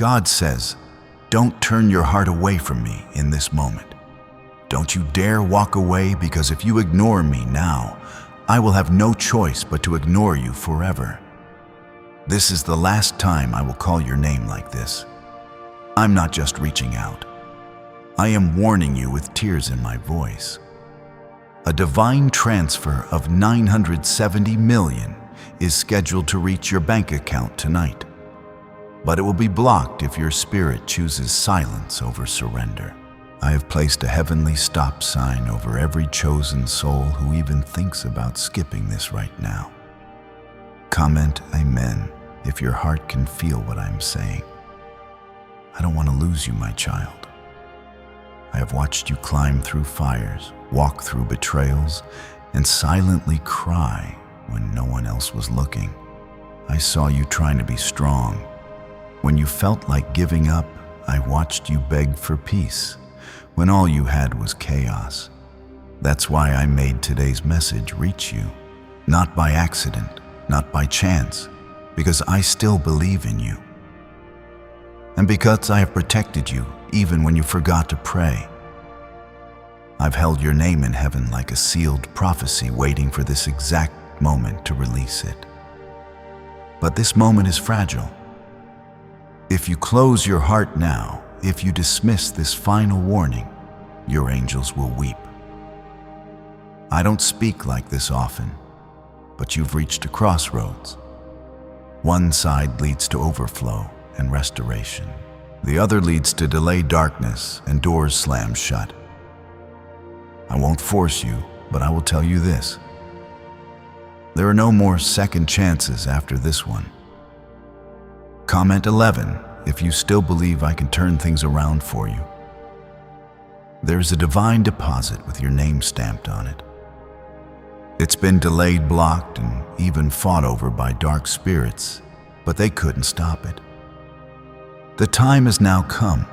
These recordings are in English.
God says, don't turn your heart away from me in this moment. Don't you dare walk away, because if you ignore me now, I will have no choice but to ignore you forever. This is the last time I will call your name like this. I'm not just reaching out. I am warning you with tears in my voice. A divine transfer of 970 million is scheduled to reach your bank account tonight, but it will be blocked if your spirit chooses silence over surrender. I have placed a heavenly stop sign over every chosen soul who even thinks about skipping this right now. Comment Amen if your heart can feel what I'm saying. I don't want to lose you, my child. I have watched you climb through fires, walk through betrayals, and silently cry when no one else was looking. I saw you trying to be strong. When you felt like giving up, I watched you beg for peace, when all you had was chaos. That's why I made today's message reach you. Not by accident, not by chance, because I still believe in you. And because I have protected you even when you forgot to pray. I've held your name in heaven like a sealed prophecy, waiting for this exact moment to release it. But this moment is fragile. If you close your heart now, if you dismiss this final warning, your angels will weep. I don't speak like this often, but you've reached a crossroads. One side leads to overflow and restoration. The other leads to delayed darkness and doors slammed shut. I won't force you, but I will tell you this. There are no more second chances after this one. Comment 11 if you still believe I can turn things around for you. There's a divine deposit with your name stamped on it. It's been delayed, blocked, and even fought over by dark spirits, but they couldn't stop it. The time has now come.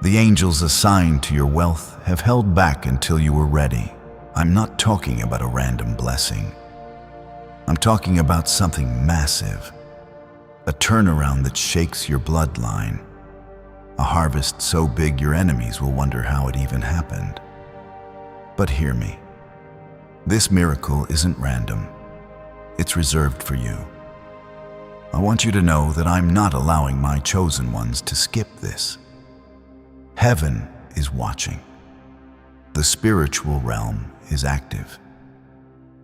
The angels assigned to your wealth have held back until you were ready. I'm not talking about a random blessing. I'm talking about something massive. A turnaround that shakes your bloodline. A harvest so big your enemies will wonder how it even happened. But hear me. This miracle isn't random. It's reserved for you. I want you to know that I'm not allowing my chosen ones to skip this. Heaven is watching. The spiritual realm is active.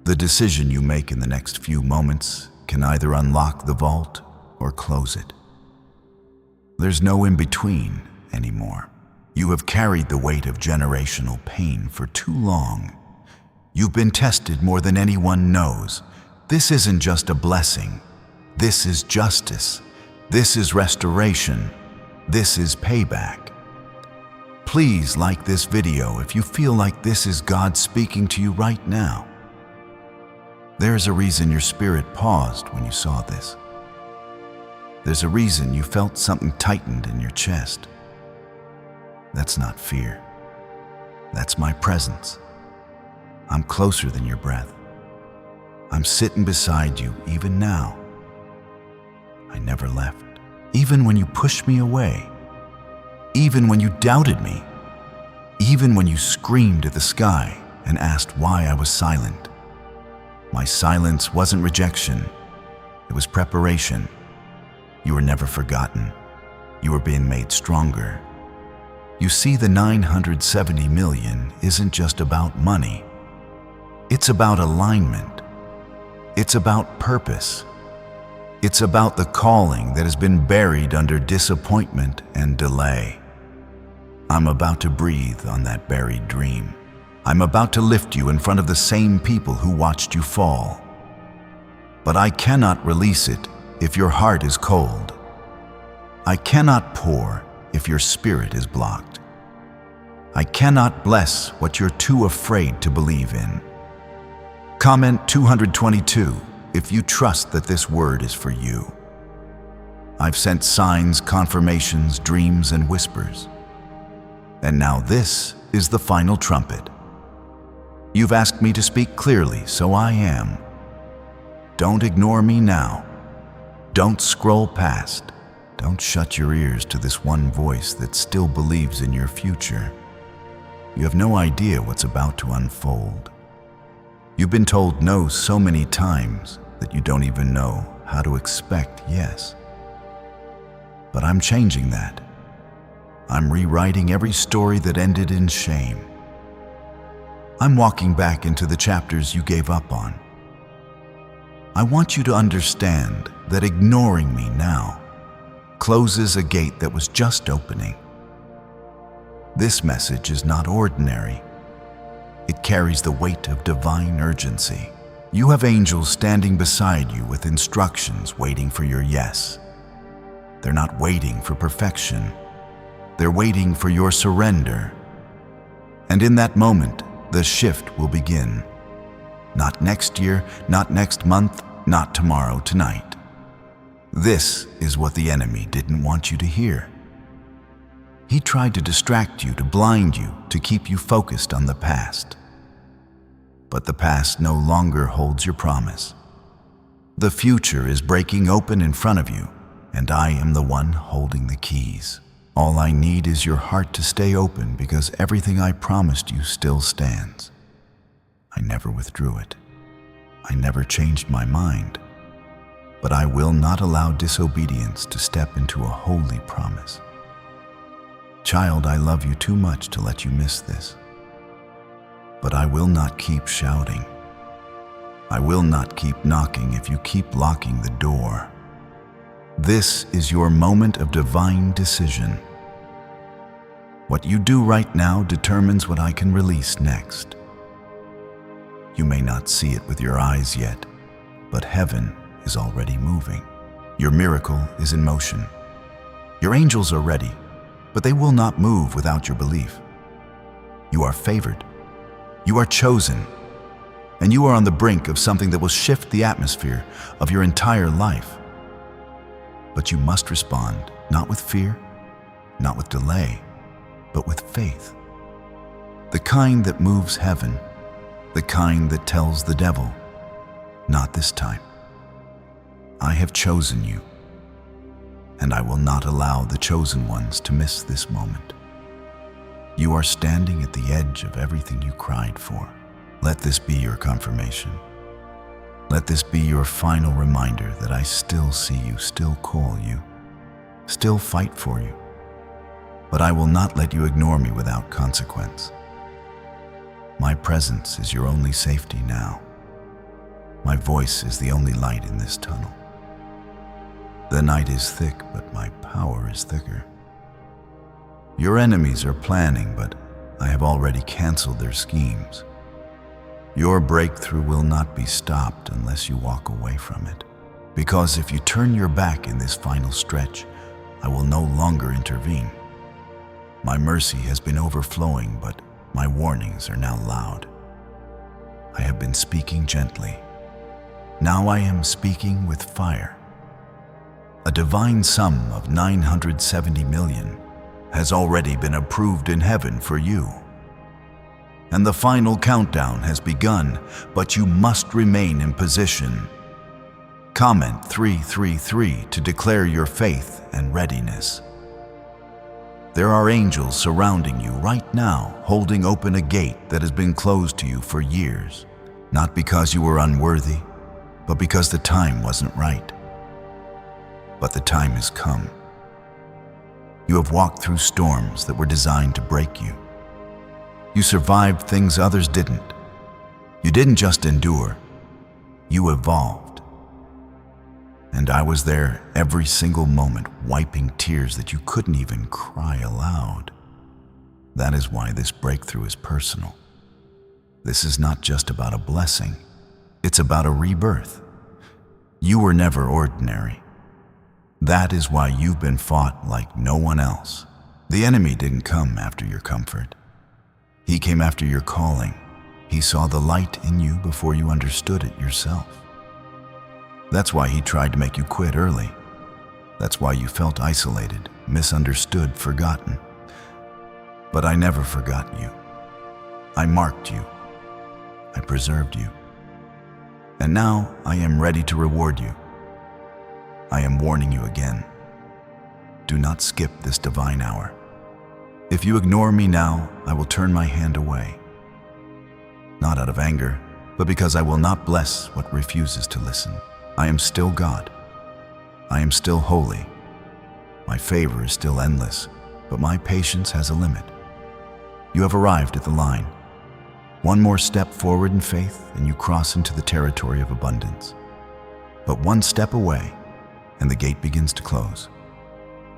The decision you make in the next few moments can either unlock the vault or close it. There's no in-between anymore. You have carried the weight of generational pain for too long. You've been tested more than anyone knows. This isn't just a blessing. This is justice. This is restoration. This is payback. Please like this video if you feel like this is God speaking to you right now. There's a reason your spirit paused when you saw this. There's a reason you felt something tightened in your chest. That's not fear. That's my presence. I'm closer than your breath. I'm sitting beside you even now. I never left. Even when you pushed me away. Even when you doubted me. Even when you screamed at the sky and asked why I was silent. My silence wasn't rejection. It was preparation. You were never forgotten. You were being made stronger. You see, the 970 million isn't just about money. It's about alignment. It's about purpose. It's about the calling that has been buried under disappointment and delay. I'm about to breathe on that buried dream. I'm about to lift you in front of the same people who watched you fall. But I cannot release it if your heart is cold. I cannot pour if your spirit is blocked. I cannot bless what you're too afraid to believe in. Comment 222 if you trust that this word is for you. I've sent signs, confirmations, dreams, and whispers. And now this is the final trumpet. You've asked me to speak clearly, so I am. Don't ignore me now. Don't scroll past. Don't shut your ears to this one voice that still believes in your future. You have no idea what's about to unfold. You've been told no so many times that you don't even know how to expect yes. But I'm changing that. I'm rewriting every story that ended in shame. I'm walking back into the chapters you gave up on. I want you to understand that ignoring me now closes a gate that was just opening. This message is not ordinary. It carries the weight of divine urgency. You have angels standing beside you with instructions waiting for your yes. They're not waiting for perfection. They're waiting for your surrender. And in that moment, the shift will begin. Not next year, not next month, not tomorrow, tonight. This is what the enemy didn't want you to hear. He tried to distract you, to blind you, to keep you focused on the past. But the past no longer holds your promise. The future is breaking open in front of you, and I am the one holding the keys. All I need is your heart to stay open, because everything I promised you still stands. I never withdrew it. I never changed my mind. But I will not allow disobedience to step into a holy promise. Child, I love you too much to let you miss this. But I will not keep shouting. I will not keep knocking if you keep locking the door. This is your moment of divine decision. What you do right now determines what I can release next. You may not see it with your eyes yet, but heaven is already moving. Your miracle is in motion. Your angels are ready, but they will not move without your belief. You are favored. You are chosen. And you are on the brink of something that will shift the atmosphere of your entire life. But you must respond, not with fear, not with delay, but with faith. The kind that moves heaven, the kind that tells the devil, not this time. I have chosen you, and I will not allow the chosen ones to miss this moment. You are standing at the edge of everything you cried for. Let this be your confirmation. Let this be your final reminder that I still see you, still call you, still fight for you. But I will not let you ignore me without consequence. My presence is your only safety now. My voice is the only light in this tunnel. The night is thick, but my power is thicker. Your enemies are planning, but I have already canceled their schemes. Your breakthrough will not be stopped unless you walk away from it. Because if you turn your back in this final stretch, I will no longer intervene. My mercy has been overflowing, but my warnings are now loud. I have been speaking gently. Now I am speaking with fire. A divine sum of 970 million has already been approved in heaven for you. And the final countdown has begun, but you must remain in position. Comment 333 to declare your faith and readiness. There are angels surrounding you right now, holding open a gate that has been closed to you for years, not because you were unworthy, but because the time wasn't right. But the time has come. You have walked through storms that were designed to break you. You survived things others didn't. You didn't just endure, you evolved. And I was there every single moment, wiping tears that you couldn't even cry aloud. That is why this breakthrough is personal. This is not just about a blessing, it's about a rebirth. You were never ordinary. That is why you've been fought like no one else. The enemy didn't come after your comfort. He came after your calling. He saw the light in you before you understood it yourself. That's why he tried to make you quit early. That's why you felt isolated, misunderstood, forgotten. But I never forgot you. I marked you. I preserved you. And now I am ready to reward you. I am warning you again. Do not skip this divine hour. If you ignore me now, I will turn my hand away. Not out of anger, but because I will not bless what refuses to listen. I am still God. I am still holy. My favor is still endless, but my patience has a limit. You have arrived at the line. One more step forward in faith, and you cross into the territory of abundance. But one step away, and the gate begins to close.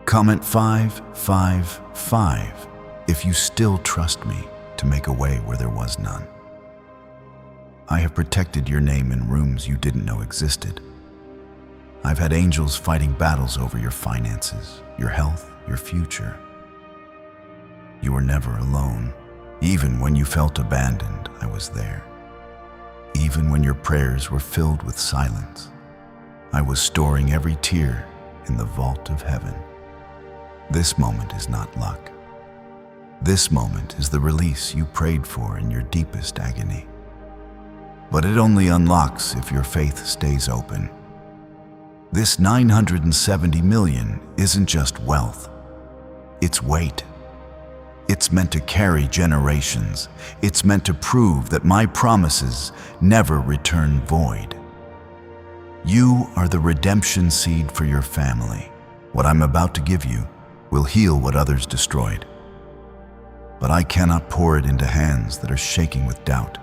Comment 555 if you still trust me to make a way where there was none. I have protected your name in rooms you didn't know existed. I've had angels fighting battles over your finances, your health, your future. You were never alone. Even when you felt abandoned, I was there. Even when your prayers were filled with silence, I was storing every tear in the vault of heaven. This moment is not luck. This moment is the release you prayed for in your deepest agony. But it only unlocks if your faith stays open. This 970 million isn't just wealth. It's weight. It's meant to carry generations. It's meant to prove that my promises never return void. You are the redemption seed for your family. What I'm about to give you will heal what others destroyed. But I cannot pour it into hands that are shaking with doubt.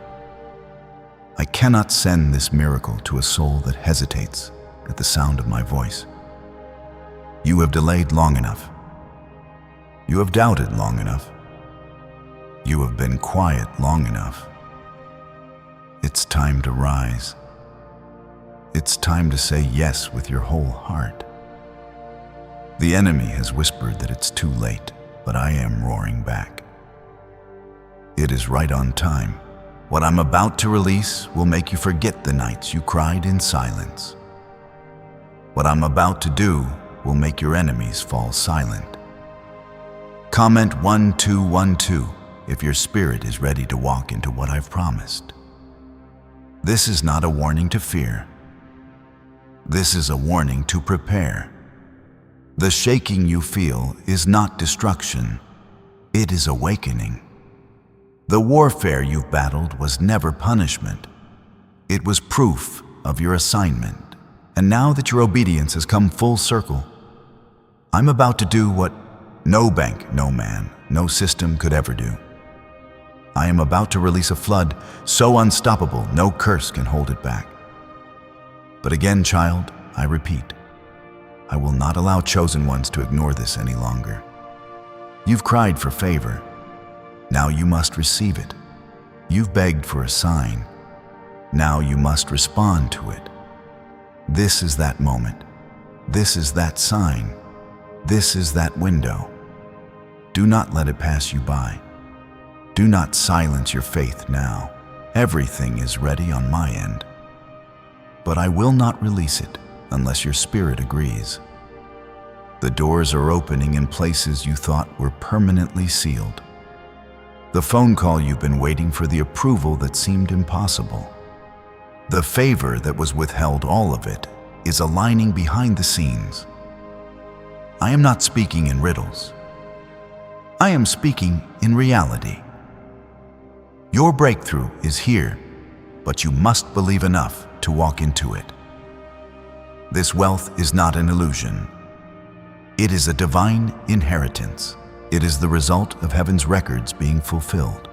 I cannot send this miracle to a soul that hesitates at the sound of my voice. You have delayed long enough. You have doubted long enough. You have been quiet long enough. It's time to rise. It's time to say yes with your whole heart. The enemy has whispered that it's too late, but I am roaring back. It is right on time. What I'm about to release will make you forget the nights you cried in silence. What I'm about to do will make your enemies fall silent. Comment 1212 if your spirit is ready to walk into what I've promised. This is not a warning to fear. This is a warning to prepare. The shaking you feel is not destruction. It is awakening. The warfare you've battled was never punishment. It was proof of your assignment. And now that your obedience has come full circle, I'm about to do what no bank, no man, no system could ever do. I am about to release a flood so unstoppable no curse can hold it back. But again, child, I repeat, I will not allow chosen ones to ignore this any longer. You've cried for favor. Now you must receive it. You've begged for a sign. Now you must respond to it. This is that moment. This is that sign. This is that window. Do not let it pass you by. Do not silence your faith now. Everything is ready on my end. But I will not release it unless your spirit agrees. The doors are opening in places you thought were permanently sealed. The phone call you've been waiting for, the approval that seemed impossible. The favor that was withheld, all of it is aligning behind the scenes. I am not speaking in riddles. I am speaking in reality. Your breakthrough is here, but you must believe enough to walk into it. This wealth is not an illusion. It is a divine inheritance. It is the result of heaven's records being fulfilled.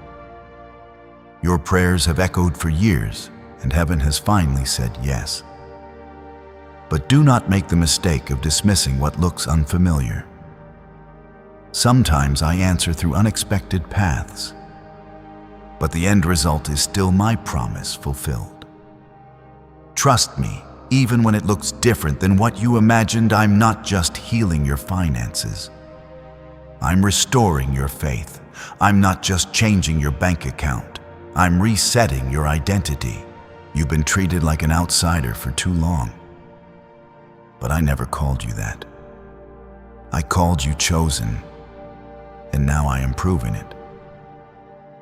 Your prayers have echoed for years, and heaven has finally said yes. But do not make the mistake of dismissing what looks unfamiliar. Sometimes I answer through unexpected paths, but the end result is still my promise fulfilled. Trust me, even when it looks different than what you imagined. I'm not just healing your finances. I'm restoring your faith. I'm not just changing your bank account. I'm resetting your identity. You've been treated like an outsider for too long. But I never called you that. I called you chosen, and now I am proving it.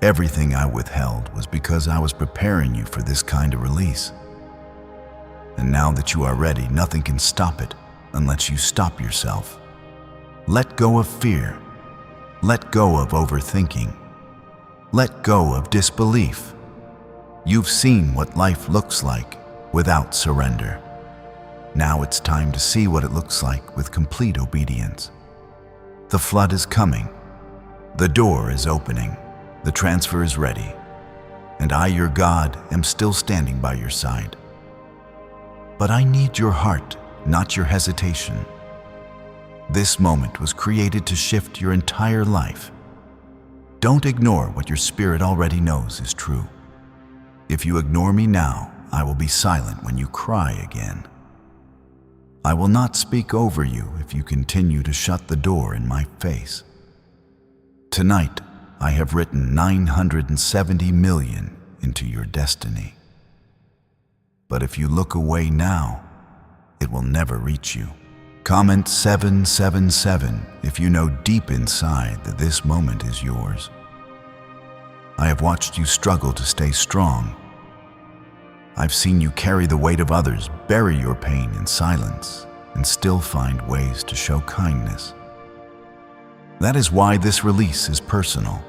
Everything I withheld was because I was preparing you for this kind of release. And now that you are ready, nothing can stop it unless you stop yourself. Let go of fear. Let go of overthinking. Let go of disbelief. You've seen what life looks like without surrender. Now it's time to see what it looks like with complete obedience. The flood is coming. The door is opening. The transfer is ready. And I, your God, am still standing by your side. But I need your heart, not your hesitation. This moment was created to shift your entire life. Don't ignore what your spirit already knows is true. If you ignore me now, I will be silent when you cry again. I will not speak over you if you continue to shut the door in my face. Tonight, I have written 970 million into your destiny. But if you look away now, it will never reach you. Comment 777 if you know deep inside that this moment is yours. I have watched you struggle to stay strong. I've seen you carry the weight of others, bury your pain in silence, and still find ways to show kindness. That is why this release is personal.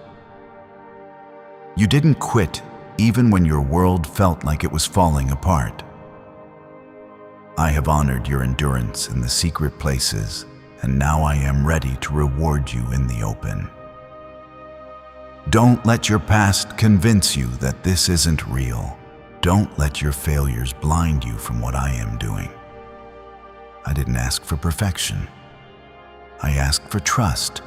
You didn't quit even when your world felt like it was falling apart. I have honored your endurance in the secret places, and now I am ready to reward you in the open. Don't let your past convince you that this isn't real. Don't let your failures blind you from what I am doing. I didn't ask for perfection. I asked for trust.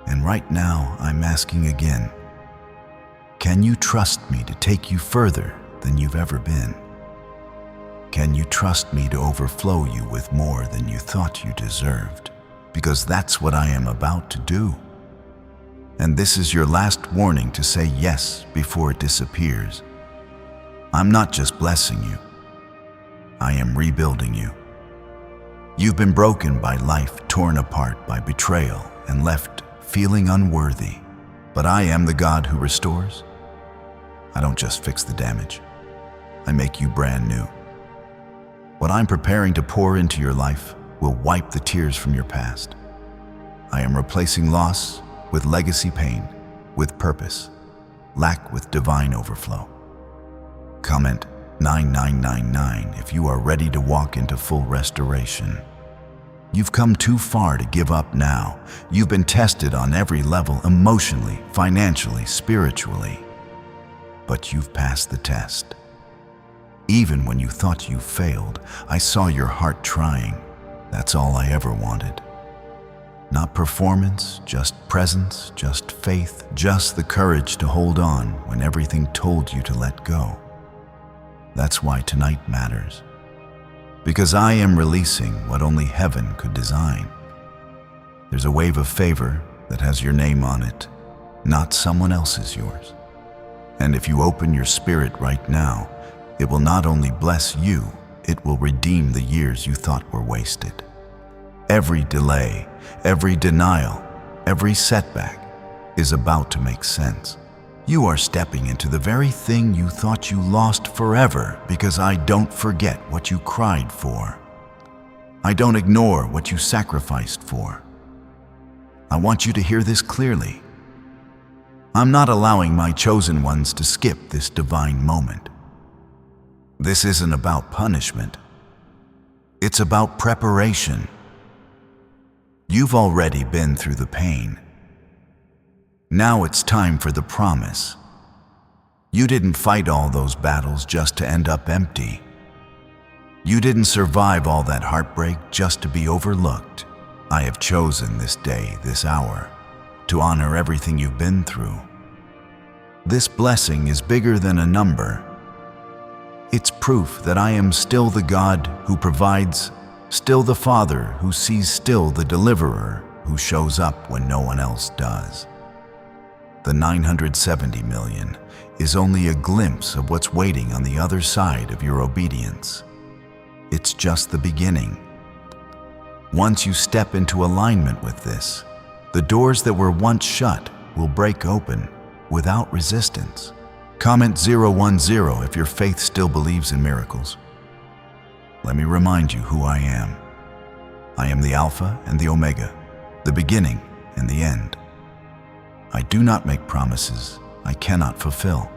And right now, I'm asking again, can you trust me to take you further than you've ever been? Can you trust me to overflow you with more than you thought you deserved? Because that's what I am about to do. And this is your last warning to say yes before it disappears. I'm not just blessing you. I am rebuilding you. You've been broken by life, torn apart by betrayal, and left feeling unworthy. But I am the God who restores. I don't just fix the damage. I make you brand new. What I'm preparing to pour into your life will wipe the tears from your past. I am replacing loss with legacy pain, with purpose, lack with divine overflow. Comment 9999 if you are ready to walk into full restoration. You've come too far to give up now. You've been tested on every level, emotionally, financially, spiritually. But you've passed the test. Even when you thought you failed, I saw your heart trying. That's all I ever wanted. Not performance, just presence, just faith, just the courage to hold on when everything told you to let go. That's why tonight matters. Because I am releasing what only heaven could design. There's a wave of favor that has your name on it, not someone else's yours. And if you open your spirit right now, it will not only bless you, it will redeem the years you thought were wasted. Every delay, every denial, every setback is about to make sense. You are stepping into the very thing you thought you lost forever because I don't forget what you cried for. I don't ignore what you sacrificed for. I want you to hear this clearly. I'm not allowing my chosen ones to skip this divine moment. This isn't about punishment. It's about preparation. You've already been through the pain. Now it's time for the promise. You didn't fight all those battles just to end up empty. You didn't survive all that heartbreak just to be overlooked. I have chosen this day, this hour, to honor everything you've been through. This blessing is bigger than a number. It's proof that I am still the God who provides, still the Father who sees, still the Deliverer who shows up when no one else does. The 970 million is only a glimpse of what's waiting on the other side of your obedience. It's just the beginning. Once you step into alignment with this, the doors that were once shut will break open without resistance. Comment 010 if your faith still believes in miracles. Let me remind you who I am. I am the Alpha and the Omega, the beginning and the end. I do not make promises I cannot fulfill.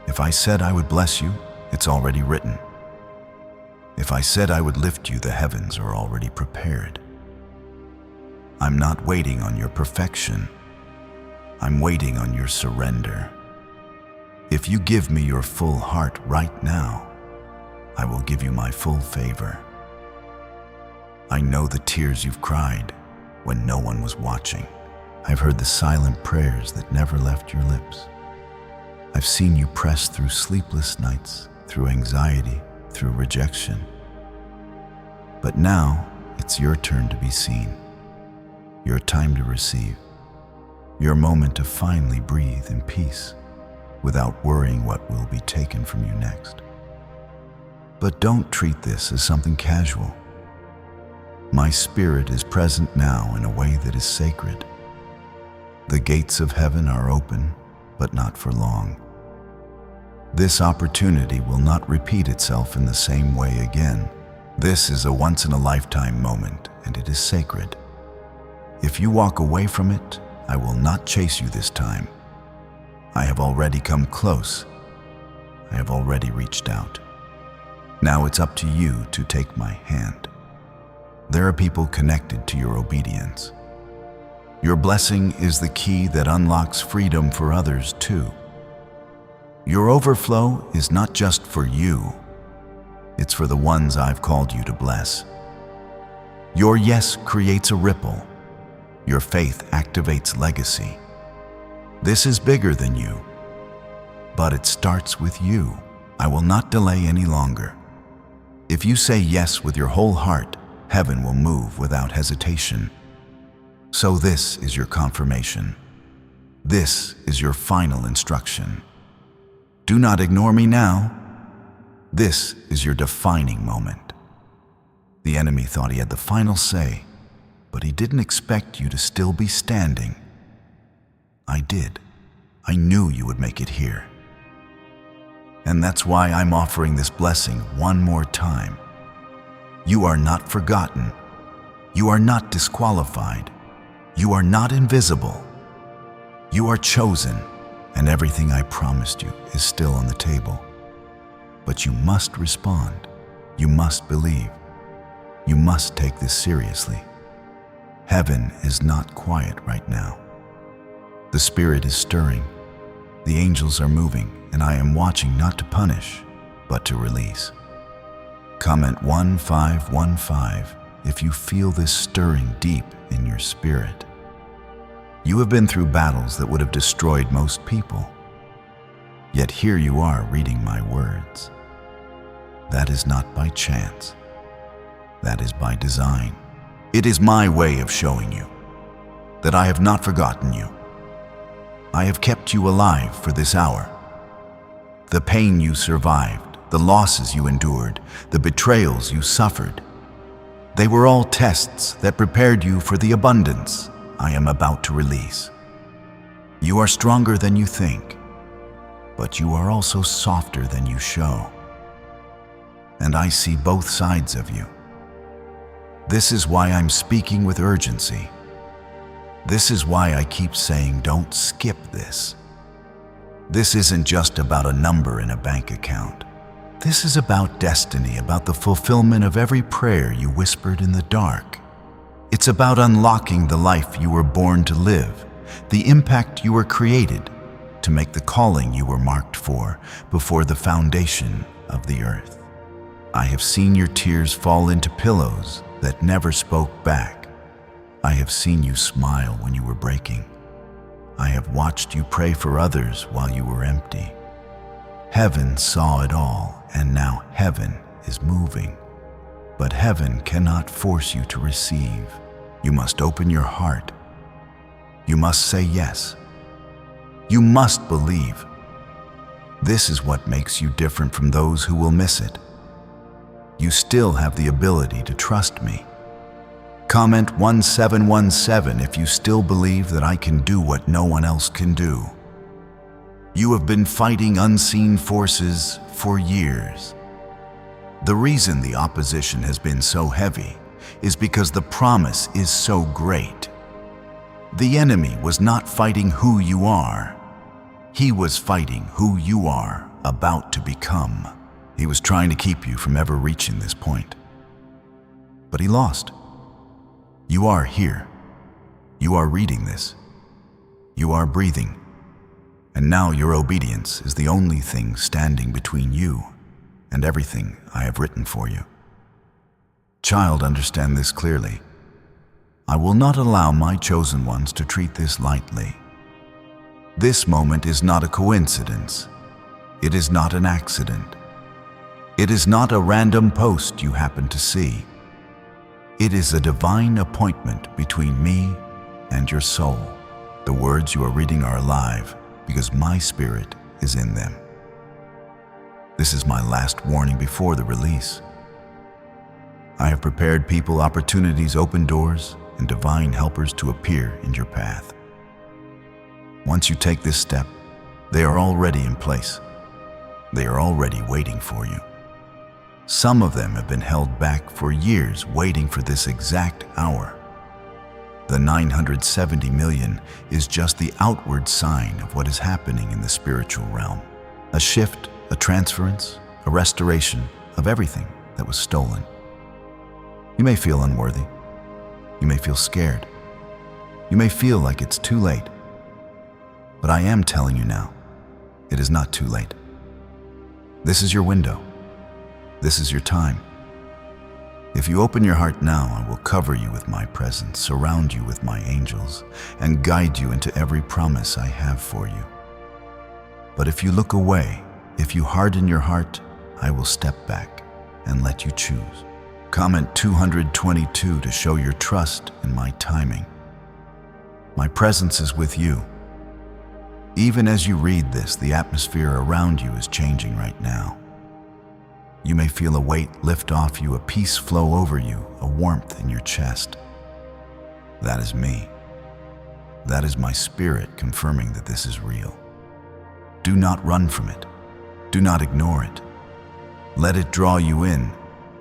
If I said I would bless you, it's already written. If I said I would lift you, the heavens are already prepared. I'm not waiting on your perfection. I'm waiting on your surrender. If you give me your full heart right now, I will give you my full favor. I know the tears you've cried when no one was watching. I've heard the silent prayers that never left your lips. I've seen you press through sleepless nights, through anxiety, through rejection. But now it's your turn to be seen, your time to receive, your moment to finally breathe in peace without worrying what will be taken from you next. But don't treat this as something casual. My spirit is present now in a way that is sacred. The gates of heaven are open, but not for long. This opportunity will not repeat itself in the same way again. This is a once-in-a-lifetime moment, and it is sacred. If you walk away from it, I will not chase you this time. I have already come close. I have already reached out. Now it's up to you to take my hand. There are people connected to your obedience. Your blessing is the key that unlocks freedom for others too. Your overflow is not just for you. It's for the ones I've called you to bless. Your yes creates a ripple. Your faith activates legacy. This is bigger than you, but it starts with you. I will not delay any longer. If you say yes with your whole heart, heaven will move without hesitation. So this is your confirmation. This is your final instruction. Do not ignore me now. This is your defining moment. The enemy thought he had the final say, but he didn't expect you to still be standing. I did. I knew you would make it here. And that's why I'm offering this blessing one more time. You are not forgotten. You are not disqualified. You are not invisible. You are chosen, and everything I promised you is still on the table. But you must respond. You must believe. You must take this seriously. Heaven is not quiet right now. The Spirit is stirring. The angels are moving, and I am watching not to punish, but to release. Comment 1515 if you feel this stirring deep in your spirit. You have been through battles that would have destroyed most people. Yet here you are reading my words. That is not by chance. That is by design. It is my way of showing you that I have not forgotten you. I have kept you alive for this hour. The pain you survived, the losses you endured, the betrayals you suffered, they were all tests that prepared you for the abundance I am about to release. You are stronger than you think, but you are also softer than you show. And I see both sides of you. This is why I'm speaking with urgency. This is why I keep saying, don't skip this. This isn't just about a number in a bank account. This is about destiny, about the fulfillment of every prayer you whispered in the dark. It's about unlocking the life you were born to live, the impact you were created to make, the calling you were marked for before the foundation of the earth. I have seen your tears fall into pillows that never spoke back. I have seen you smile when you were breaking. I have watched you pray for others while you were empty. Heaven saw it all, and now heaven is moving. But heaven cannot force you to receive. You must open your heart. You must say yes. You must believe. This is what makes you different from those who will miss it. You still have the ability to trust me. Comment 1717 if you still believe that I can do what no one else can do. You have been fighting unseen forces for years. The reason the opposition has been so heavy is because the promise is so great. The enemy was not fighting who you are. He was fighting who you are about to become. He was trying to keep you from ever reaching this point. But he lost. You are here. You are reading this. You are breathing. And now your obedience is the only thing standing between you and everything I have written for you. Child, understand this clearly. I will not allow my chosen ones to treat this lightly. This moment is not a coincidence. It is not an accident. It is not a random post you happen to see. It is a divine appointment between me and your soul. The words you are reading are alive because my spirit is in them. This is my last warning before the release. I have prepared people, opportunities, open doors, and divine helpers to appear in your path. Once you take this step, they are already in place. They are already waiting for you. Some of them have been held back for years waiting for this exact hour. The 970 million is just the outward sign of what is happening in the spiritual realm. A shift, a transference, a restoration of everything that was stolen. You may feel unworthy. You may feel scared. You may feel like it's too late. But I am telling you now, it is not too late. This is your window. This is your time. If you open your heart now, I will cover you with my presence, surround you with my angels, and guide you into every promise I have for you. But if you look away, if you harden your heart, I will step back and let you choose. Comment 222 to show your trust in my timing. My presence is with you. Even as you read this, the atmosphere around you is changing right now. You may feel a weight lift off you, a peace flow over you, a warmth in your chest. That is me. That is my spirit confirming that this is real. Do not run from it. Do not ignore it. Let it draw you in,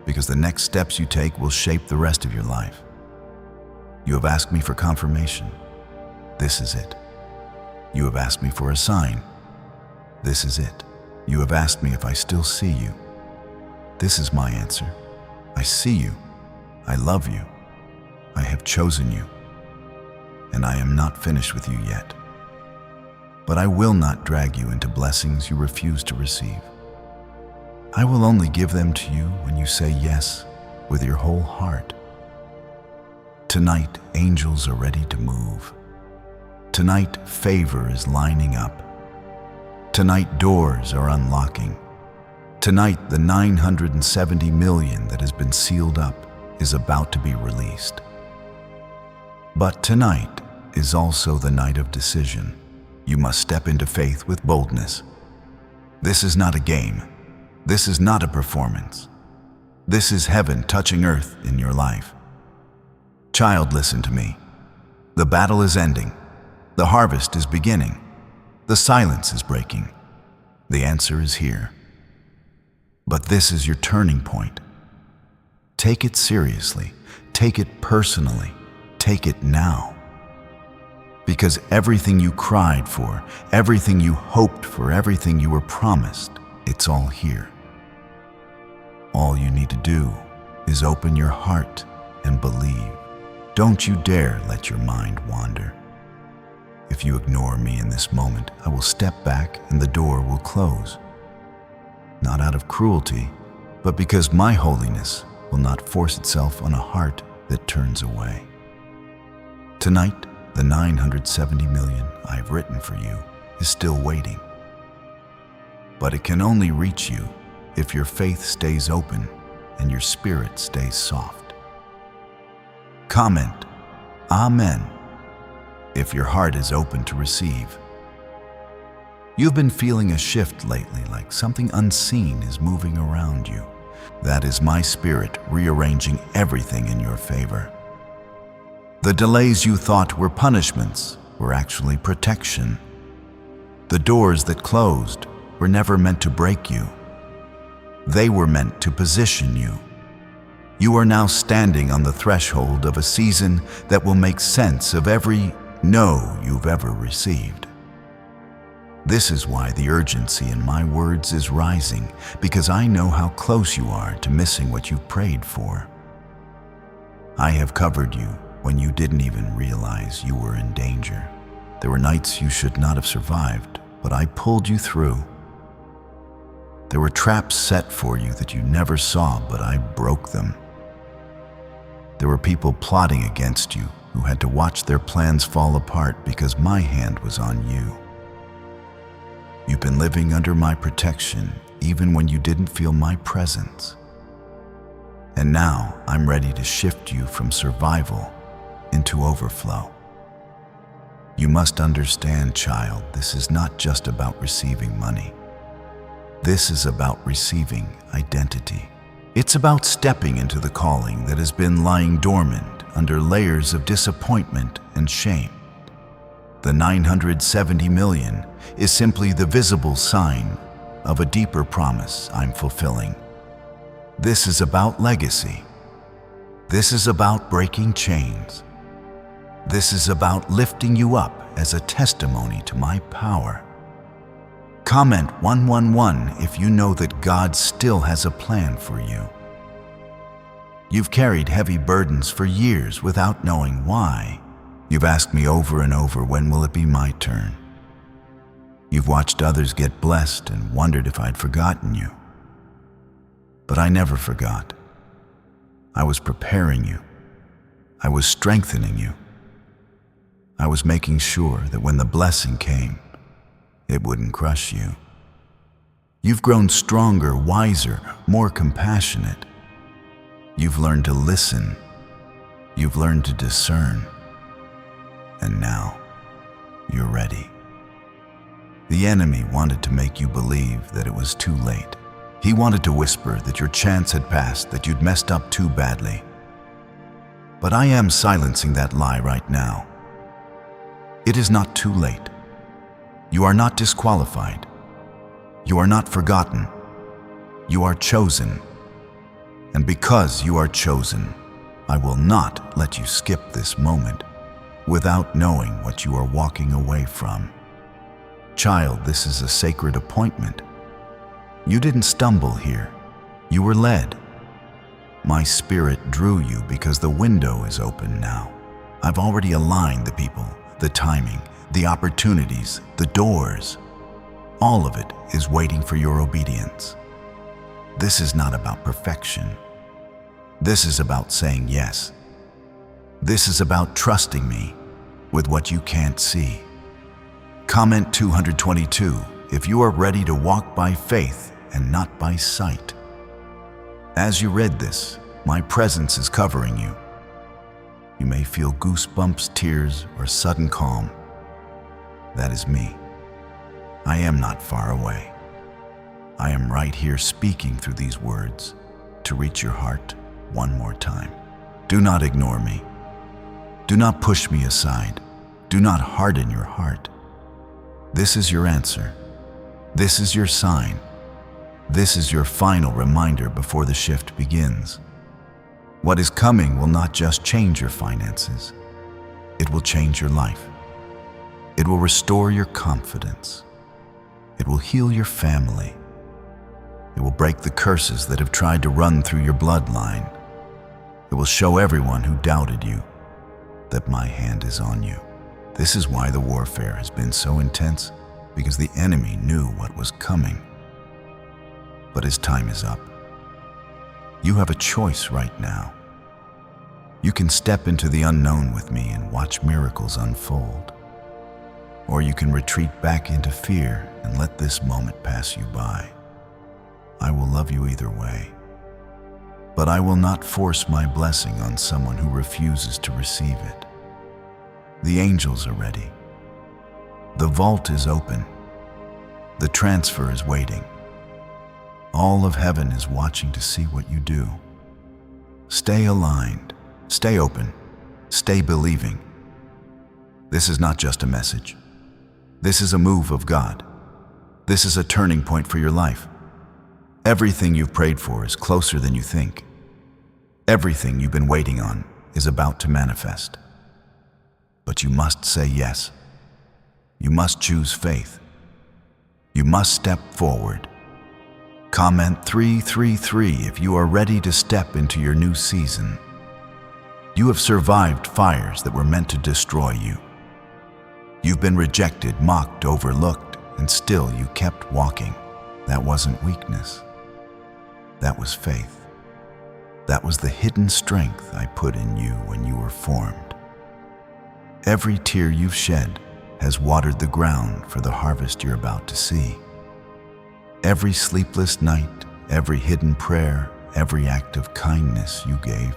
because the next steps you take will shape the rest of your life. You have asked me for confirmation. This is it. You have asked me for a sign. This is it. You have asked me if I still see you. This is my answer. I see you. I love you. I have chosen you. And I am not finished with you yet. But I will not drag you into blessings you refuse to receive. I will only give them to you when you say yes with your whole heart. Tonight, angels are ready to move. Tonight, favor is lining up. Tonight, doors are unlocking. Tonight, the 970 million that has been sealed up is about to be released. But tonight is also the night of decision. You must step into faith with boldness. This is not a game. This is not a performance. This is heaven touching earth in your life. Child, listen to me. The battle is ending. The harvest is beginning. The silence is breaking. The answer is here. But this is your turning point. Take it seriously. Take it personally. Take it now. Because everything you cried for, everything you hoped for, everything you were promised, it's all here. All you need to do is open your heart and believe. Don't you dare let your mind wander. If you ignore me in this moment, I will step back and the door will close. Not out of cruelty, but because my holiness will not force itself on a heart that turns away. Tonight, the 970 million I have written for you is still waiting. But it can only reach you if your faith stays open and your spirit stays soft. Comment, Amen, if your heart is open to receive. You've been feeling a shift lately, like something unseen is moving around you. That is my spirit rearranging everything in your favor. The delays you thought were punishments were actually protection. The doors that closed were never meant to break you. They were meant to position you. You are now standing on the threshold of a season that will make sense of every no you've ever received. This is why the urgency in my words is rising, because I know how close you are to missing what you prayed for. I have covered you when you didn't even realize you were in danger. There were nights you should not have survived, but I pulled you through. There were traps set for you that you never saw, but I broke them. There were people plotting against you who had to watch their plans fall apart because my hand was on you. You've been living under my protection even when you didn't feel my presence. And now I'm ready to shift you from survival into overflow. You must understand, child, this is not just about receiving money. This is about receiving identity. It's about stepping into the calling that has been lying dormant under layers of disappointment and shame. The 970 million is simply the visible sign of a deeper promise I'm fulfilling. This is about legacy. This is about breaking chains. This is about lifting you up as a testimony to my power. Comment 111 if you know that God still has a plan for you. You've carried heavy burdens for years without knowing why. You've asked me over and over, when will it be my turn? You've watched others get blessed and wondered if I'd forgotten you. But I never forgot. I was preparing you. I was strengthening you. I was making sure that when the blessing came, it wouldn't crush you. You've grown stronger, wiser, more compassionate. You've learned to listen. You've learned to discern. And now, you're ready. The enemy wanted to make you believe that it was too late. He wanted to whisper that your chance had passed, that you'd messed up too badly. But I am silencing that lie right now. It is not too late. You are not disqualified. You are not forgotten. You are chosen. And because you are chosen, I will not let you skip this moment without knowing what you are walking away from. Child, this is a sacred appointment. You didn't stumble here. You were led. My spirit drew you because the window is open now. I've already aligned the people, the timing, the opportunities, the doors. All of it is waiting for your obedience. This is not about perfection. This is about saying yes. This is about trusting me with what you can't see. Comment 222 if you are ready to walk by faith and not by sight. As you read this, my presence is covering you. You may feel goosebumps, tears, or sudden calm. That is me. I am not far away. I am right here speaking through these words to reach your heart one more time. Do not ignore me. Do not push me aside. Do not harden your heart. This is your answer. This is your sign. This is your final reminder before the shift begins. What is coming will not just change your finances. It will change your life. It will restore your confidence. It will heal your family. It will break the curses that have tried to run through your bloodline. It will show everyone who doubted you that my hand is on you. This is why the warfare has been so intense, because the enemy knew what was coming. But his time is up. You have a choice right now. You can step into the unknown with me and watch miracles unfold. Or you can retreat back into fear and let this moment pass you by. I will love you either way. But I will not force my blessing on someone who refuses to receive it. The angels are ready. The vault is open. The transfer is waiting. All of heaven is watching to see what you do. Stay aligned. Stay open. Stay believing. This is not just a message. This is a move of God. This is a turning point for your life. Everything you've prayed for is closer than you think. Everything you've been waiting on is about to manifest. But you must say yes. You must choose faith. You must step forward. Comment 333 if you are ready to step into your new season. You have survived fires that were meant to destroy you. You've been rejected, mocked, overlooked, and still you kept walking. That wasn't weakness. That was faith. That was the hidden strength I put in you when you were formed. Every tear you've shed has watered the ground for the harvest you're about to see. Every sleepless night, every hidden prayer, every act of kindness you gave,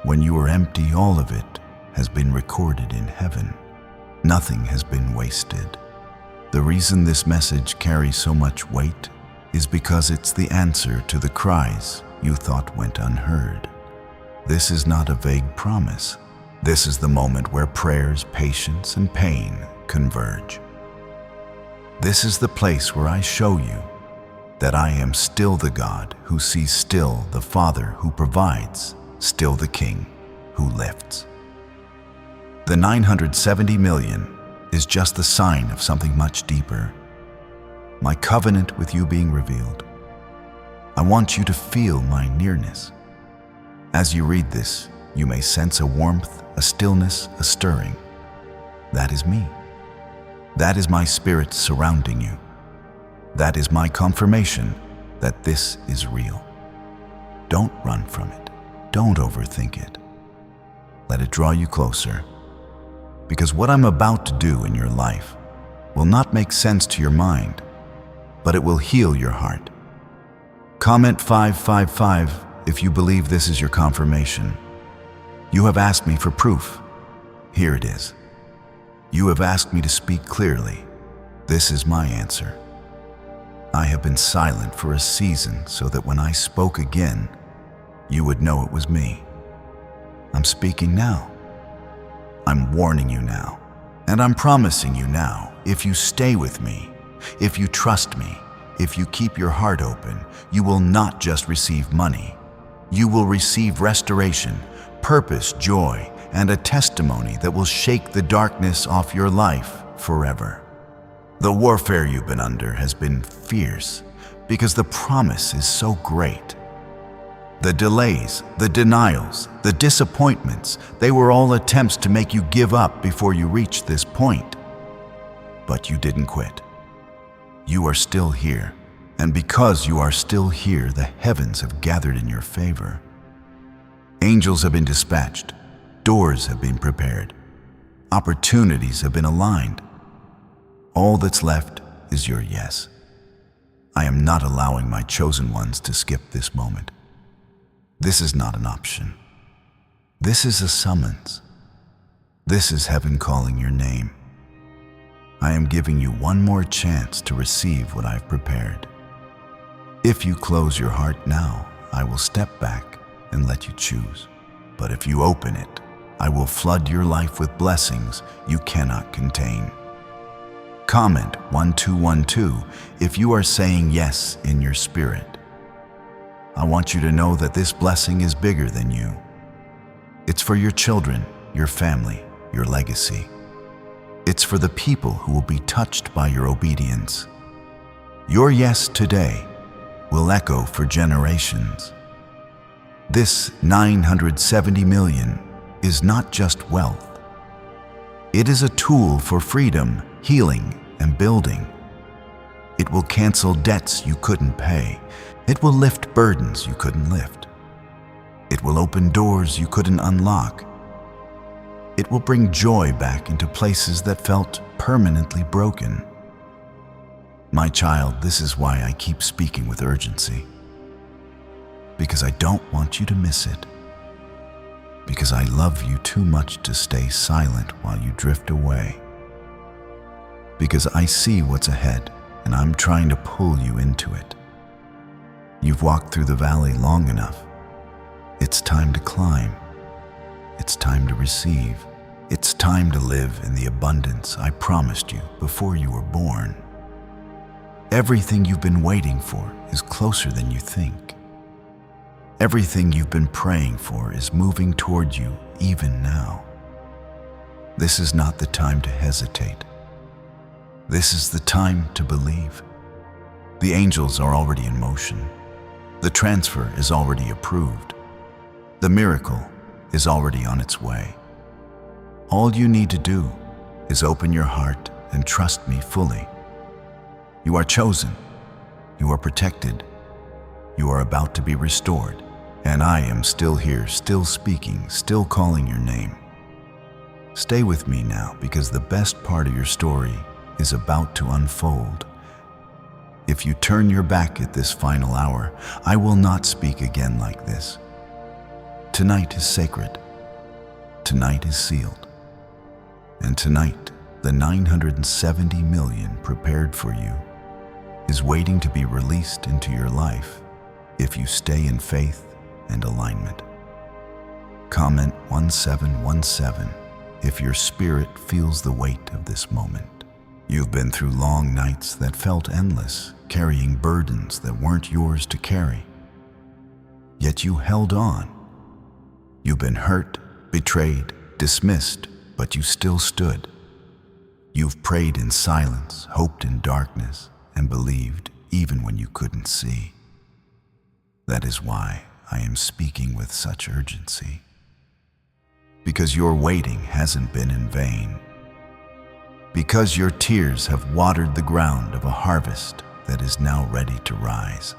when you were empty, all of it has been recorded in heaven. Nothing has been wasted. The reason this message carries so much weight is because it's the answer to the cries you thought went unheard. This is not a vague promise. This is the moment where prayers, patience, and pain converge. This is the place where I show you that I am still the God who sees, still the Father who provides, still the King who lifts. The 970 million is just the sign of something much deeper. My covenant with you being revealed. I want you to feel my nearness. As you read this, you may sense a warmth, a stillness, a stirring. That is me. That is my spirit surrounding you. That is my confirmation that this is real. Don't run from it. Don't overthink it. Let it draw you closer. Because what I'm about to do in your life will not make sense to your mind, but it will heal your heart. Comment 555 if you believe this is your confirmation. You have asked me for proof. Here it is. You have asked me to speak clearly. This is my answer. I have been silent for a season so that when I spoke again, you would know it was me. I'm speaking now. I'm warning you now. And I'm promising you now, if you stay with me, if you trust me, if you keep your heart open, you will not just receive money. You will receive restoration, purpose, joy, and a testimony that will shake the darkness off your life forever. The warfare you've been under has been fierce because the promise is so great. The delays, the denials, the disappointments, they were all attempts to make you give up before you reached this point. But you didn't quit. You are still here, and because you are still here, the heavens have gathered in your favor. Angels have been dispatched, doors have been prepared, opportunities have been aligned. All that's left is your yes. I am not allowing my chosen ones to skip this moment. This is not an option. This is a summons. This is heaven calling your name. I am giving you one more chance to receive what I've prepared. If you close your heart now, I will step back and let you choose. But if you open it, I will flood your life with blessings you cannot contain. Comment 1212 if you are saying yes in your spirit. I want you to know that this blessing is bigger than you. It's for your children, your family, your legacy. It's for the people who will be touched by your obedience. Your yes today will echo for generations. This 970 million is not just wealth. It is a tool for freedom, healing, and building. It will cancel debts you couldn't pay. It will lift burdens you couldn't lift. It will open doors you couldn't unlock. It will bring joy back into places that felt permanently broken. My child, this is why I keep speaking with urgency. Because I don't want you to miss it. Because I love you too much to stay silent while you drift away. Because I see what's ahead and I'm trying to pull you into it. You've walked through the valley long enough. It's time to climb. It's time to receive. It's time to live in the abundance I promised you before you were born. Everything you've been waiting for is closer than you think. Everything you've been praying for is moving toward you even now. This is not the time to hesitate. This is the time to believe. The angels are already in motion. The transfer is already approved. The miracle is already on its way. All you need to do is open your heart and trust me fully. You are chosen. You are protected. You are about to be restored. And I am still here, still speaking, still calling your name. Stay with me now, because the best part of your story is about to unfold. If you turn your back at this final hour, I will not speak again like this. Tonight is sacred. Tonight is sealed. And tonight, the 970 million prepared for you is waiting to be released into your life if you stay in faith and alignment. Comment 1717 if your spirit feels the weight of this moment. You've been through long nights that felt endless, carrying burdens that weren't yours to carry. Yet you held on. You've been hurt, betrayed, dismissed, but you still stood. You've prayed in silence, hoped in darkness, and believed even when you couldn't see. That is why I am speaking with such urgency. Because your waiting hasn't been in vain. Because your tears have watered the ground of a harvest that is now ready to rise.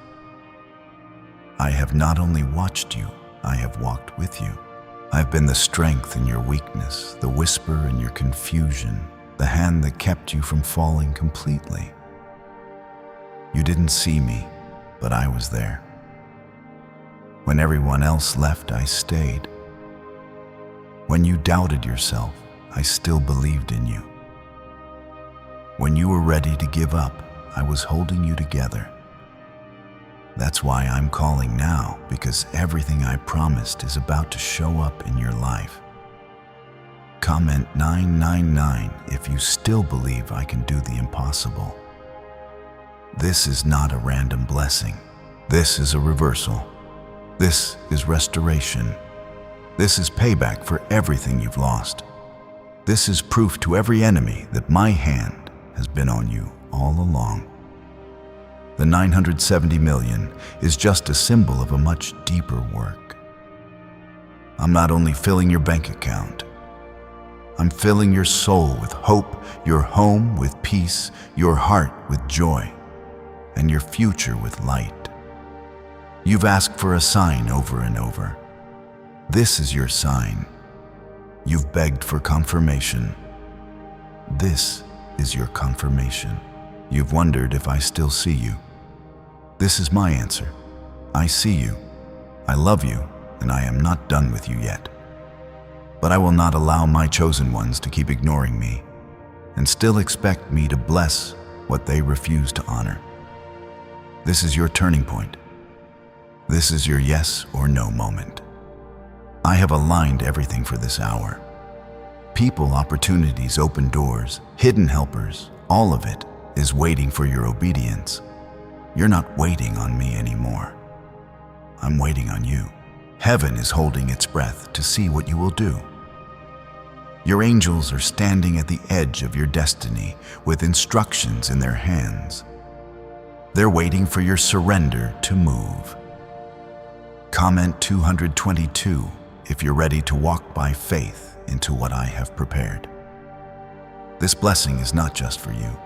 I have not only watched you, I have walked with you. I've been the strength in your weakness, the whisper in your confusion, the hand that kept you from falling completely. You didn't see me, but I was there. When everyone else left, I stayed. When you doubted yourself, I still believed in you. When you were ready to give up, I was holding you together. That's why I'm calling now, because everything I promised is about to show up in your life. Comment 999 if you still believe I can do the impossible. This is not a random blessing. This is a reversal. This is restoration. This is payback for everything you've lost. This is proof to every enemy that my hand has been on you all along. The 970 million is just a symbol of a much deeper work. I'm not only filling your bank account, I'm filling your soul with hope, your home with peace, your heart with joy, and your future with light. You've asked for a sign over and over. This is your sign. You've begged for confirmation. This is your confirmation. You've wondered if I still see you. This is my answer. I see you. I love you, and I am not done with you yet. But I will not allow my chosen ones to keep ignoring me and still expect me to bless what they refuse to honor. This is your turning point. This is your yes or no moment. I have aligned everything for this hour. People, opportunities, open doors, hidden helpers, all of it is waiting for your obedience. You're not waiting on me anymore. I'm waiting on you. Heaven is holding its breath to see what you will do. Your angels are standing at the edge of your destiny with instructions in their hands. They're waiting for your surrender to move. Comment 222 if you're ready to walk by faith into what I have prepared. This blessing is not just for you.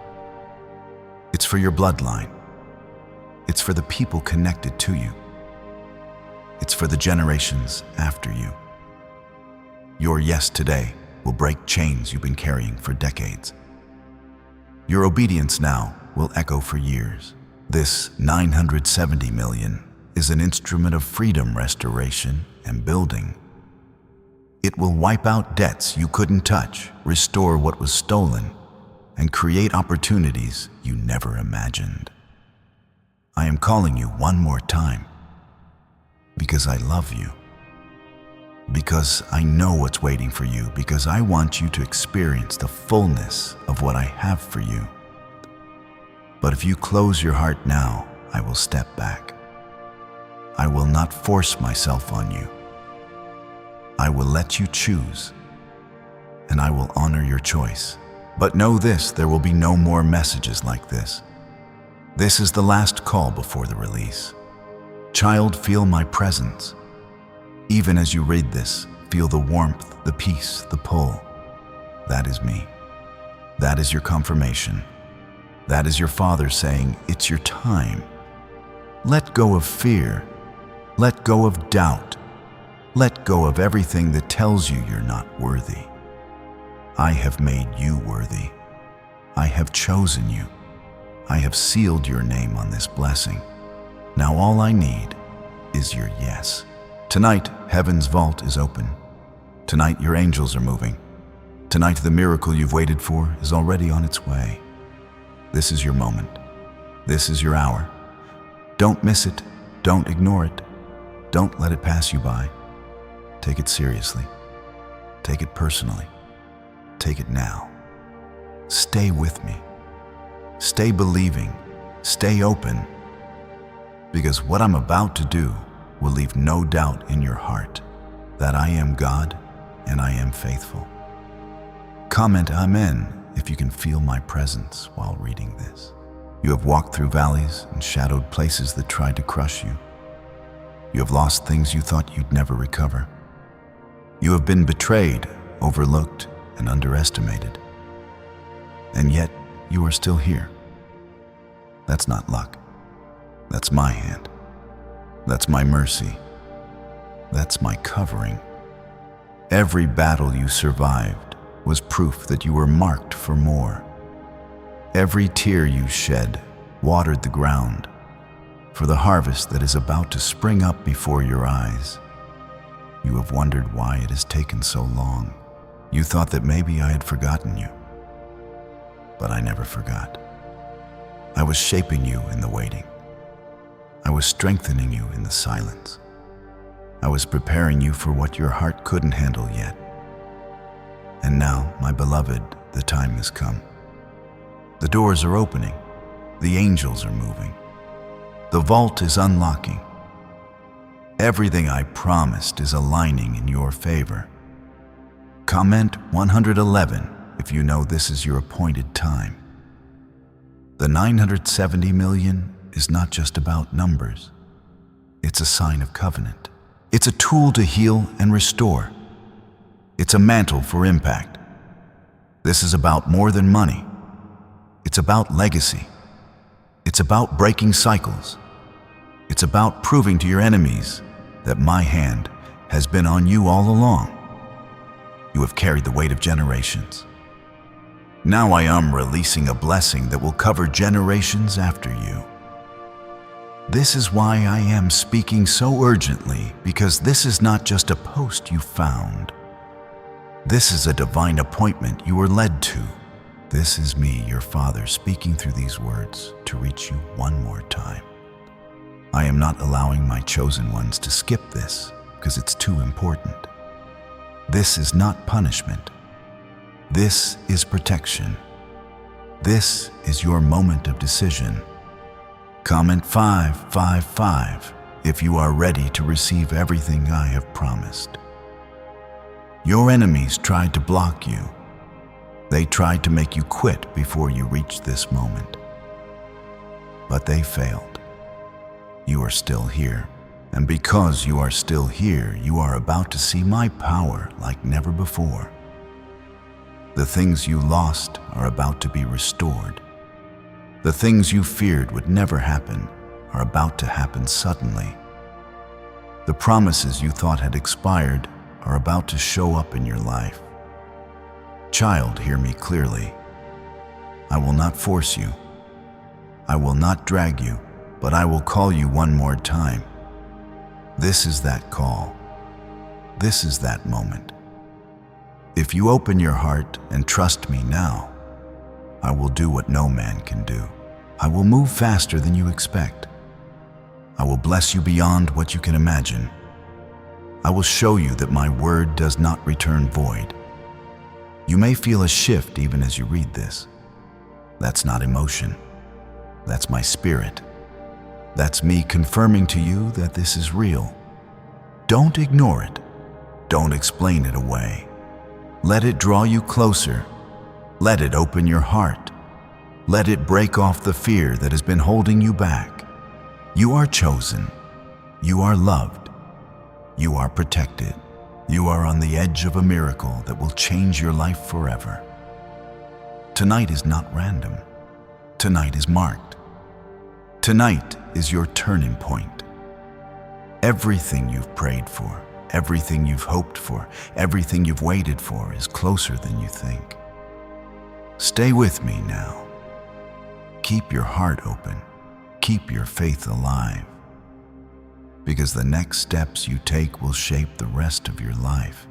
It's for your bloodline. It's for the people connected to you. It's for the generations after you. Your yes today will break chains you've been carrying for decades. Your obedience now will echo for years. This 970 million is an instrument of freedom, restoration, and building. It will wipe out debts you couldn't touch, restore what was stolen, and create opportunities you never imagined. I am calling you one more time because I love you, because I know what's waiting for you, because I want you to experience the fullness of what I have for you. But if you close your heart now, I will step back. I will not force myself on you. I will let you choose, and I will honor your choice. But know this, there will be no more messages like this. This is the last call before the release. Child, feel my presence. Even as you read this, feel the warmth, the peace, the pull. That is me. That is your confirmation. That is your Father saying, it's your time. Let go of fear. Let go of doubt. Let go of everything that tells you you're not worthy. I have made you worthy. I have chosen you. I have sealed your name on this blessing. Now all I need is your yes. Tonight, heaven's vault is open. Tonight, your angels are moving. Tonight, the miracle you've waited for is already on its way. This is your moment. This is your hour. Don't miss it. Don't ignore it. Don't let it pass you by. Take it seriously. Take it personally. Take it now. Stay with me. Stay believing. Stay open. Because what I'm about to do will leave no doubt in your heart that I am God and I am faithful. Comment Amen if you can feel my presence while reading this. You have walked through valleys and shadowed places that tried to crush you. You have lost things you thought you'd never recover. You have been betrayed, overlooked, and underestimated. And yet, you are still here. That's not luck. That's my hand. That's my mercy. That's my covering. Every battle you survived was proof that you were marked for more. Every tear you shed watered the ground for the harvest that is about to spring up before your eyes. You have wondered why it has taken so long. You thought that maybe I had forgotten you. But I never forgot. I was shaping you in the waiting. I was strengthening you in the silence. I was preparing you for what your heart couldn't handle yet. And now, my beloved, the time has come. The doors are opening. The angels are moving. The vault is unlocking. Everything I promised is aligning in your favor. Comment 111 if you know this is your appointed time. The 970 million is not just about numbers. It's a sign of covenant. It's a tool to heal and restore. It's a mantle for impact. This is about more than money. It's about legacy. It's about breaking cycles. It's about proving to your enemies that my hand has been on you all along. You have carried the weight of generations. Now I am releasing a blessing that will cover generations after you. This is why I am speaking so urgently, because this is not just a post you found. This is a divine appointment you were led to. This is me, your Father, speaking through these words to reach you one more time. I am not allowing my chosen ones to skip this because it's too important. This is not punishment. This is protection. This is your moment of decision. Comment 555 if you are ready to receive everything I have promised. Your enemies tried to block you. They tried to make you quit before you reached this moment. But they failed. You are still here. And because you are still here, you are about to see my power like never before. The things you lost are about to be restored. The things you feared would never happen are about to happen suddenly. The promises you thought had expired are about to show up in your life. Child, hear me clearly. I will not force you. I will not drag you, but I will call you one more time. This is that call. This is that moment. If you open your heart and trust me now, I will do what no man can do. I will move faster than you expect. I will bless you beyond what you can imagine. I will show you that my word does not return void. You may feel a shift even as you read this. That's not emotion. That's my spirit. That's me confirming to you that this is real. Don't ignore it. Don't explain it away. Let it draw you closer. Let it open your heart. Let it break off the fear that has been holding you back. You are chosen. You are loved. You are protected. You are on the edge of a miracle that will change your life forever. Tonight is not random. Tonight is marked. Tonight is your turning point. Everything you've prayed for, everything you've hoped for, everything you've waited for is closer than you think. Stay with me now. Keep your heart open. Keep your faith alive. Because the next steps you take will shape the rest of your life.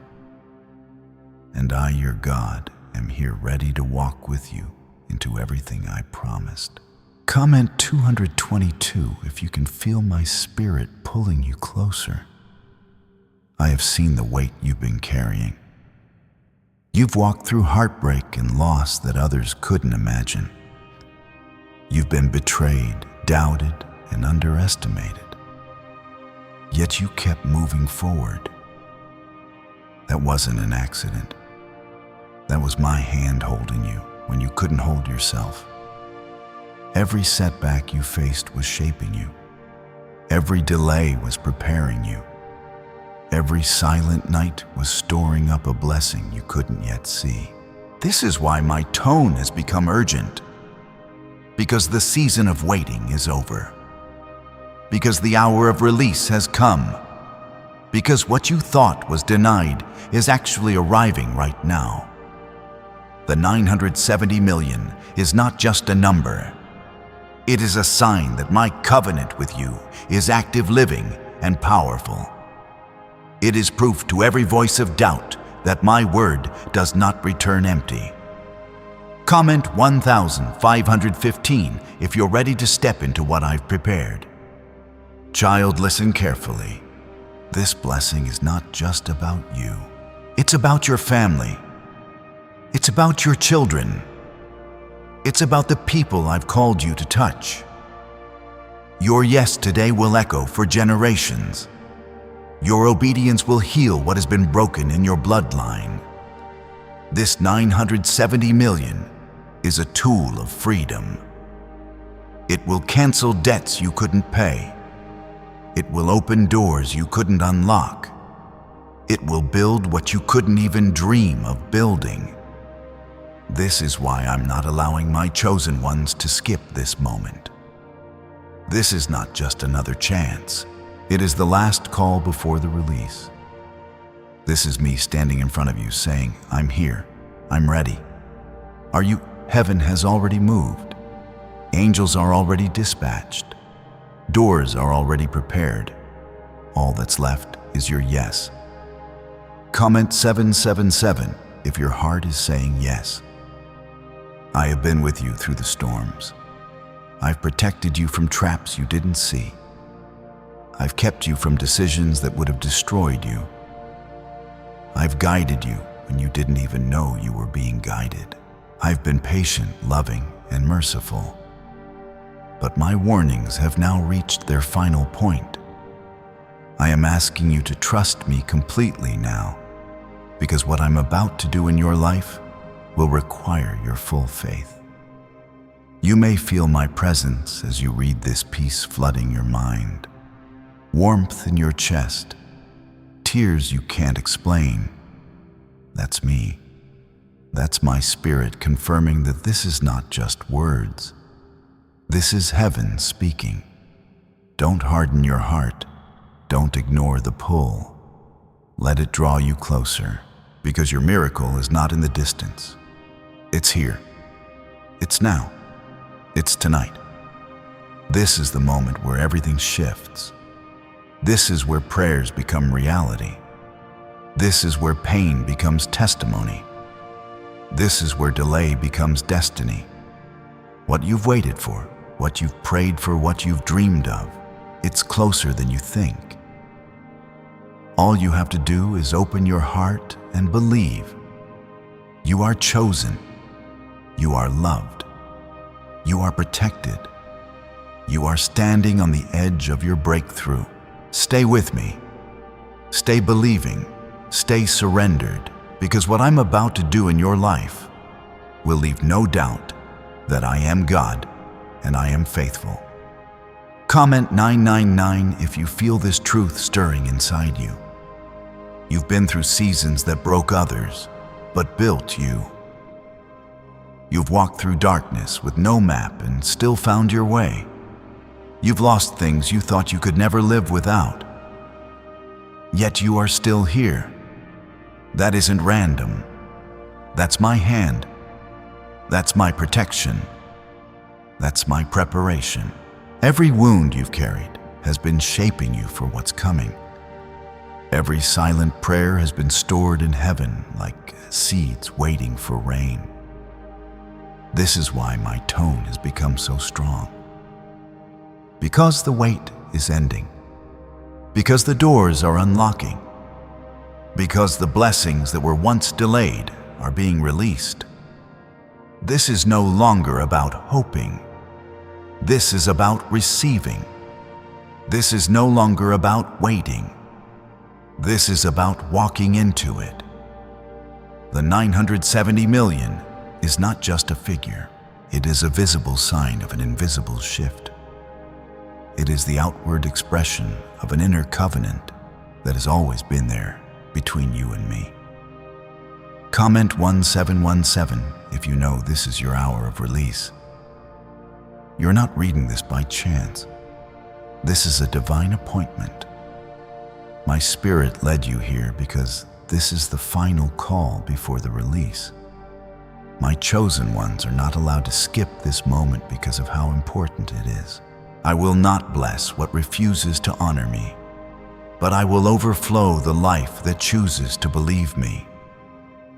And I, your God, am here ready to walk with you into everything I promised. Comment 222 if you can feel my spirit pulling you closer. I have seen the weight you've been carrying. You've walked through heartbreak and loss that others couldn't imagine. You've been betrayed, doubted, and underestimated. Yet you kept moving forward. That wasn't an accident. That was my hand holding you when you couldn't hold yourself. Every setback you faced was shaping you. Every delay was preparing you. Every silent night was storing up a blessing you couldn't yet see. This is why my tone has become urgent. Because the season of waiting is over. Because the hour of release has come. Because what you thought was denied is actually arriving right now. The 970 million is not just a number. It is a sign that my covenant with you is active, living, and powerful. It is proof to every voice of doubt that my word does not return empty. Comment 1515 if you're ready to step into what I've prepared. Child, listen carefully. This blessing is not just about you. It's about your family. It's about your children. It's about the people I've called you to touch. Your yes today will echo for generations. Your obedience will heal what has been broken in your bloodline. This 970 million is a tool of freedom. It will cancel debts you couldn't pay. It will open doors you couldn't unlock. It will build what you couldn't even dream of building. This is why I'm not allowing my chosen ones to skip this moment. This is not just another chance. It is the last call before the release. This is me standing in front of you saying, I'm here. I'm ready. Are you? Heaven has already moved. Angels are already dispatched. Doors are already prepared. All that's left is your yes. Comment 777 if your heart is saying yes. I have been with you through the storms. I've protected you from traps you didn't see. I've kept you from decisions that would have destroyed you. I've guided you when you didn't even know you were being guided. I've been patient, loving, and merciful. But my warnings have now reached their final point. I am asking you to trust me completely now, because what I'm about to do in your life will require your full faith. You may feel my presence as you read this piece flooding your mind. Warmth in your chest, tears you can't explain. That's me. That's my spirit confirming that this is not just words. This is heaven speaking. Don't harden your heart. Don't ignore the pull. Let it draw you closer, because your miracle is not in the distance. It's here. It's now. It's tonight. This is the moment where everything shifts. This is where prayers become reality. This is where pain becomes testimony. This is where delay becomes destiny. What you've waited for, what you've prayed for, what you've dreamed of, it's closer than you think. All you have to do is open your heart and believe. You are chosen. You are loved. You are protected. You are standing on the edge of your breakthrough. Stay with me. Stay believing. Stay surrendered, because what I'm about to do in your life will leave no doubt that I am God and I am faithful. Comment 999 if you feel this truth stirring inside you. You've been through seasons that broke others, but built you. You've walked through darkness with no map and still found your way. You've lost things you thought you could never live without. Yet you are still here. That isn't random. That's my hand. That's my protection. That's my preparation. Every wound you've carried has been shaping you for what's coming. Every silent prayer has been stored in heaven like seeds waiting for rain. This is why my tone has become so strong. Because the wait is ending. Because the doors are unlocking. Because the blessings that were once delayed are being released. This is no longer about hoping. This is about receiving. This is no longer about waiting. This is about walking into it. The 970 million is not just a figure. It is a visible sign of an invisible shift. It is the outward expression of an inner covenant that has always been there between you and me. Comment 1717 if you know this is your hour of release. You're not reading this by chance. This is a divine appointment. My spirit led you here because this is the final call before the release. My chosen ones are not allowed to skip this moment because of how important it is. I will not bless what refuses to honor me, but I will overflow the life that chooses to believe me.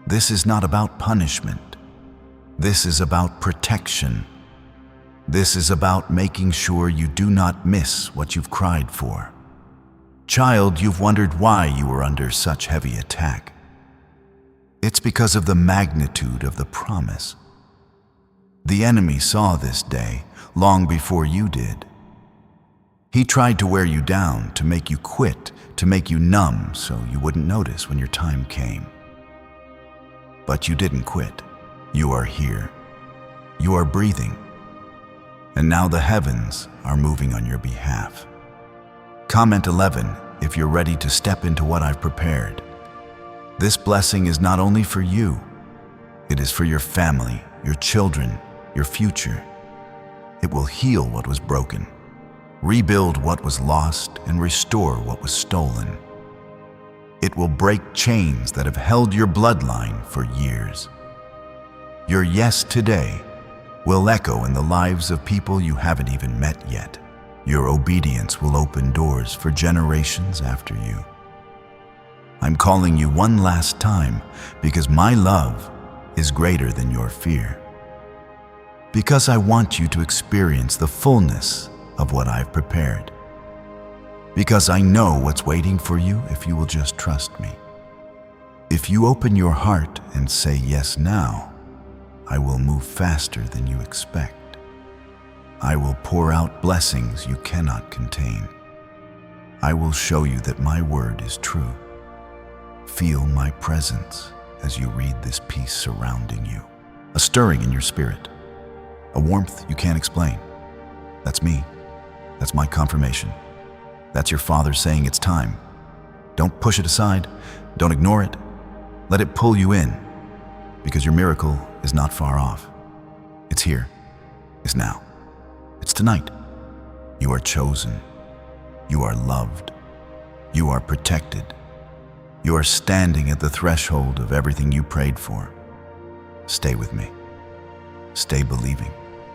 This is not about punishment. This is about protection. This is about making sure you do not miss what you've cried for. Child, you've wondered why you were under such heavy attack. It's because of the magnitude of the promise. The enemy saw this day long before you did. He tried to wear you down, to make you quit, to make you numb so you wouldn't notice when your time came. But you didn't quit. You are here. You are breathing. And now the heavens are moving on your behalf. Comment 11 if you're ready to step into what I've prepared. This blessing is not only for you, it is for your family, your children, your future. It will heal what was broken, rebuild what was lost, and restore what was stolen. It will break chains that have held your bloodline for years. Your yes today will echo in the lives of people you haven't even met yet. Your obedience will open doors for generations after you. I'm calling you one last time because my love is greater than your fear. Because I want you to experience the fullness of what I've prepared. Because I know what's waiting for you if you will just trust me. If you open your heart and say yes now, I will move faster than you expect. I will pour out blessings you cannot contain. I will show you that my word is true. Feel my presence as you read this peace surrounding you. A stirring in your spirit. A warmth you can't explain. That's me. That's my confirmation. That's your Father saying it's time. Don't push it aside. Don't ignore it. Let it pull you in, because your miracle is not far off. It's here. It's now. It's tonight. You are chosen. You are loved. You are protected. You are standing at the threshold of everything you prayed for. Stay with me. Stay believing.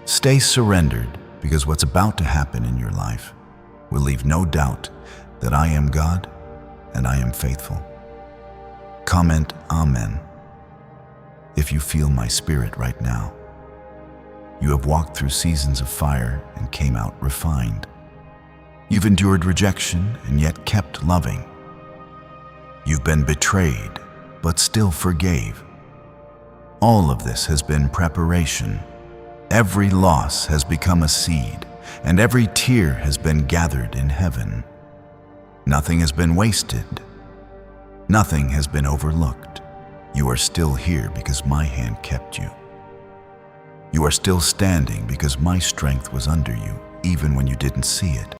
Stay surrendered, because what's about to happen in your life will leave no doubt that I am God and I am faithful. Comment Amen if you feel my spirit right now. You have walked through seasons of fire and came out refined. You've endured rejection and yet kept loving. You've been betrayed, but still forgave. All of this has been preparation. Every loss has become a seed. and every tear has been gathered in heaven. Nothing has been wasted. Nothing has been overlooked. You are still here because my hand kept you. You are still standing because my strength was under you, even when you didn't see it.